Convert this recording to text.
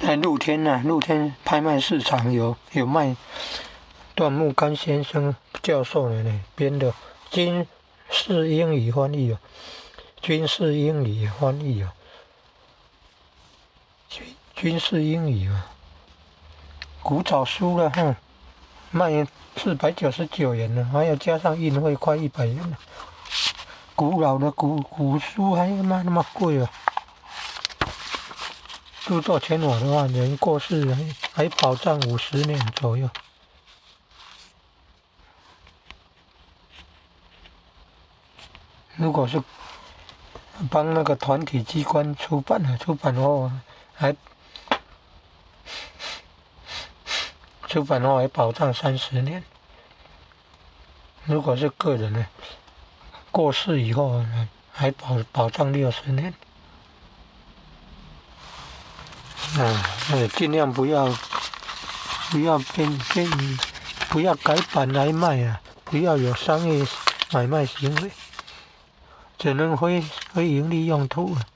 在露天啊，露天拍卖市场有卖段木干先生教授的呢编的军事英语翻译哦，军事英语翻译哦，军事英语啊，古早书了哈，卖499元呢，还要加上运费快100元呢。古老的古书还卖那么贵哦。著作权法的话，人过世还保障50年左右。如果是帮那个团体机关出版后还保障30年。如果是个人呢，过世以后还保障60年。尽量不要改版来卖啊，不要有商业买卖行为，只能非盈利用途啊。